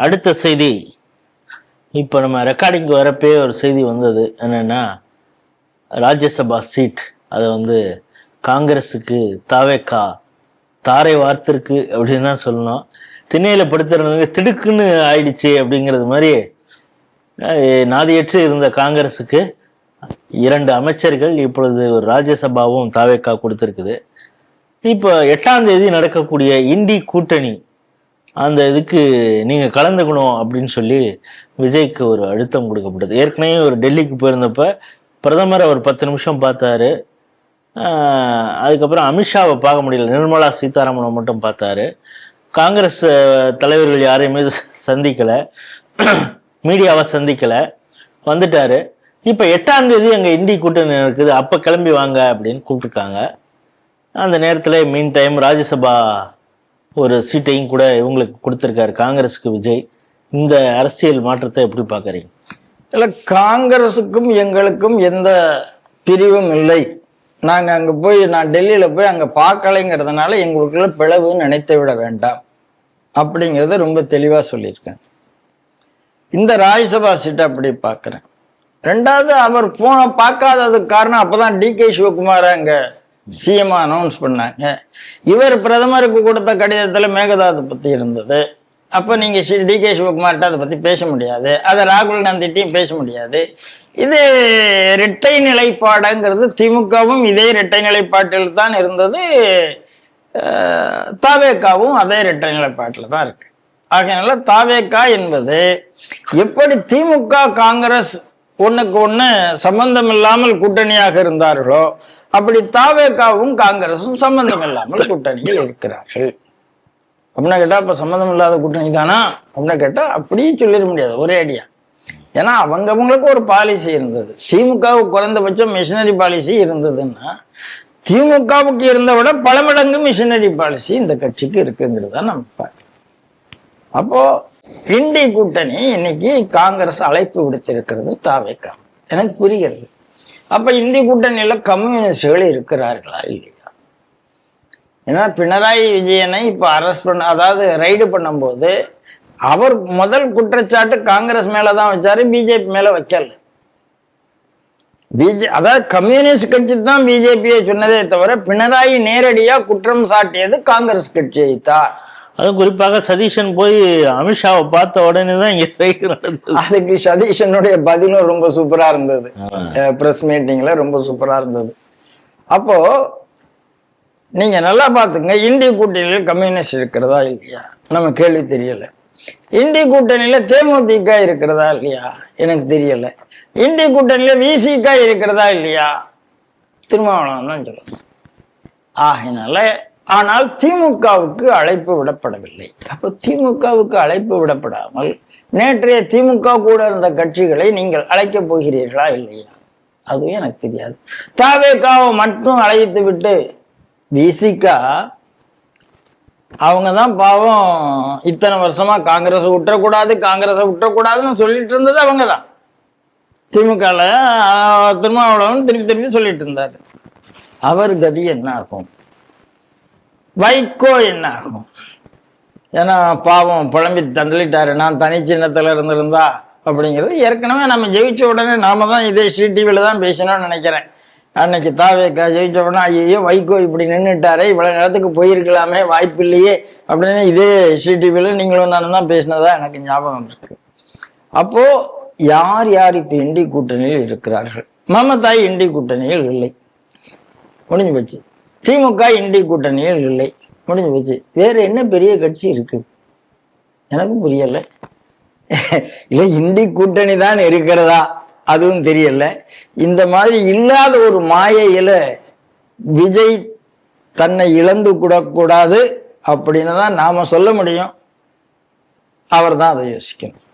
அடுத்த செய்தி, இப்போ நம்ம ரெக்கார்டிங் வரப்பே ஒரு செய்தி வந்தது. என்னன்னா, ராஜ்யசபா சீட் அதை காங்கிரஸுக்கு தாவேக்கா தாரை வார்த்திருக்கு அப்படின்னு தான் சொல்லணும். திண்ணையில் படுத்துறவங்க திடுக்குன்னு ஆயிடுச்சு அப்படிங்கிறது மாதிரி நாதியற்று இருந்த காங்கிரஸுக்கு 2 அமைச்சர்கள் இப்பொழுது ஒரு ராஜ்யசபாவும் தாவேக்கா கொடுத்துருக்குது. இப்போ 8ஆம் தேதி நடக்கக்கூடிய இண்டி கூட்டணி அந்த இதுக்கு நீங்கள் கலந்துக்கணும் அப்படின்னு சொல்லி விஜய்க்கு ஒரு அழுத்தம் கொடுக்கப்பட்டது. ஏற்கனவே ஒரு டெல்லிக்கு போயிருந்தப்ப பிரதமரை ஒரு 10 நிமிஷம் பார்த்தாரு. அதுக்கப்புறம் அமித்ஷாவை பார்க்க முடியல, நிர்மலா சீதாராமனை மட்டும் பார்த்தாரு. காங்கிரஸ் தலைவர்கள் யாரையுமே சந்திக்கலை, மீடியாவை சந்திக்கலை, வந்துட்டாரு. இப்போ 8ஆம் தேதி அங்கே இண்டி கூட்டணி இருக்குது, அப்போ கிளம்பி வாங்க அப்படின்னு கூப்பிட்டுருக்காங்க. அந்த நேரத்தில் மீன் டைம் ராஜ்யசபா ஒரு சீட்டையும் கூட இவங்களுக்கு கொடுத்துருக்காரு காங்கிரஸுக்கு விஜய். இந்த அரசியல் மாற்றத்தை எப்படி பார்க்குறீங்க? இல்லை, காங்கிரஸுக்கும் எங்களுக்கும் எந்த பிரிவும் இல்லை. நாங்கள் அங்கே போய், நான் டெல்லியில் போய் அங்கே பார்க்கலைங்கிறதுனால எங்களுக்குள்ள பிளவுன்னு நினைத்து விட வேண்டாம் அப்படிங்கிறத ரொம்ப தெளிவாக சொல்லியிருக்கேன். இந்த ராஜ்யசபா சீட்டை அப்படி பார்க்குறேன். 2வது, அவர் பார்க்காததுக்கு காரணம் அப்போதான் DK சிவகுமார் அங்கே சிஎம் அனௌன்ஸ் பண்ணாங்க. இவர் பிரதமருக்கு கொடுத்த கடிதத்தில் மேகதாது பற்றி இருந்தது. அப்போ நீங்கள் DK சிவகுமார்கிட்ட அதை பற்றி பேச முடியாது, அதை ராகுல் காந்திட்டையும் பேச முடியாது. இது இரட்டை நிலைப்பாடுங்கிறது, திமுகவும் இதே இரட்டை நிலைப்பாட்டில் தான் இருந்தது, தாவேக்காவும் அதே இரட்டை நிலைப்பாட்டில் தான் இருக்கு. ஆகையினால தாவேக்கா என்பது எப்படி திமுக காங்கிரஸ் ஒன்றுக்கு ஒன்று சம்பந்தம் இல்லாமல் கூட்டணியாக இருந்தார்களோ அப்படி தாவேக்காவும் காங்கிரஸும் சம்பந்தம் இல்லாமல் கூட்டணியில் இருக்கிறார்கள். அப்படின்னா கேட்டால் இப்போ சம்மந்தம் இல்லாத கூட்டணி தானா அப்படின்னா கேட்டால் அப்படியே சொல்லிட முடியாது ஒரே அடியா. ஏன்னா அவங்களுக்கு ஒரு பாலிசி இருந்தது. திமுகவுக்கு குறைந்தபட்சம் மிஷினரி பாலிசி இருந்ததுன்னா திமுகவுக்கு இருந்த விட பல மடங்கு மிஷினரி பாலிசி இந்த கட்சிக்கு இருக்குங்கிறது தான் நம்ம பார்க்கலாம். அப்போ இண்டி கூட்டணி இன்னைக்கு காங்கிரஸ் அழைப்பு விடுத்திருக்கிறது தாவேக்கா, எனக்கு புரிகிறது. அப்ப இந்தி கூட்டணியில கம்யூனிஸ்டுகள் இருக்கிறார்களா இல்லையா? ஏன்னா பினராயி விஜயனை இப்ப அரெஸ்ட் அதாவது ரைடு பண்ணும்போது அவர் முதல் குற்றச்சாட்டு காங்கிரஸ் மேலதான் வச்சாரு, பிஜேபி மேல வைக்கல. அதாவது கம்யூனிஸ்ட் கட்சி தான் பிஜேபியை சொன்னதே தவிர பினராயி நேரடியா குற்றம் சாட்டியது காங்கிரஸ் கட்சியை தான். அதுவும் குறிப்பாக சதீஷன் போய் அமித்ஷாவை பார்த்த உடனே தான் இங்க நடந்தது. அதுக்கு சதீஷனுடைய பதிலும் ரொம்ப சூப்பரா இருந்தது, பிரஸ் மீட்டிங்ல ரொம்ப சூப்பரா இருந்தது. அப்போ நீங்க நல்லா பாத்துங்க, இந்திய கூட்டணியில கம்யூனிஸ்ட் இருக்கிறதா இல்லையா நம்ம கேள்வி தெரியல. இந்திய கூட்டணியில தேமுதிக இருக்கிறதா இல்லையா எனக்கு தெரியல. இந்திய கூட்டணியில விசிக இருக்கிறதா இல்லையா திருமாவளவன் தான் சொல்லணும். ஆகினால ஆனால் திமுகவுக்கு அழைப்பு விடப்படவில்லை. அப்போ திமுகவுக்கு அழைப்பு விடப்படாமல் நேற்றைய திமுக கூட இருந்த கட்சிகளை நீங்கள் அழைக்க போகிறீர்களா இல்லையா அதுவும் எனக்கு தெரியாது. தாவேக்காவை மட்டும் அழைத்து விட்டு விசிகா அவங்க தான் பாவம் இத்தனை வருஷமா காங்கிரஸை விட்டுறக்கூடாதுன்னு சொல்லிட்டு இருந்தது அவங்க தான். திமுகல திருமாவளவன் திருப்பி சொல்லிட்டு இருந்தாரு. அவர் கதி என்ன ஆகும், வைகோ என்ன ஆகும்? ஏன்னா பாவம் புலம்பி தந்தளிட்டாரு, நான் தனி சின்னத்துல இருந்திருந்தா அப்படிங்கிறது. ஏற்கனவே நம்ம ஜெயிச்ச உடனே நாம தான் இதே டிவியில தான் பேசணும்னு நினைக்கிறேன். அன்னைக்கு தாவேக்கா ஜெயிச்ச உடனே ஐயோ வைகோ இப்படி நின்றுட்டாரே, இவ்வளவு நேரத்துக்கு போயிருக்கலாமே, வாய்ப்பு இல்லையே அப்படின்னு இதே டிவியில நீங்களும் நானும் தான் பேசினதா எனக்கு ஞாபகம் இருக்கு. அப்போ யார் யார் இப்ப இண்டி கூட்டணியில் இருக்கிறார்கள்? மமதா இண்டி கூட்டணியில் இல்லை, முடிஞ்சு போச்சு. திமுக இண்டி கூட்டணியில் இல்லை, முடிஞ்சு போச்சு. வேற என்ன பெரிய கட்சி இருக்கு எனக்கும் புரியல. இல்ல இண்டி கூட்டணி தான் இருக்கிறதா அதுவும் தெரியல. இந்த மாதிரி இல்லாத ஒரு மாயையில விஜய் தன்னை இழந்து கூடாது அப்படின்னு தான் நாம சொல்ல முடியும். அவர் தான் அதை யோசிக்கணும்.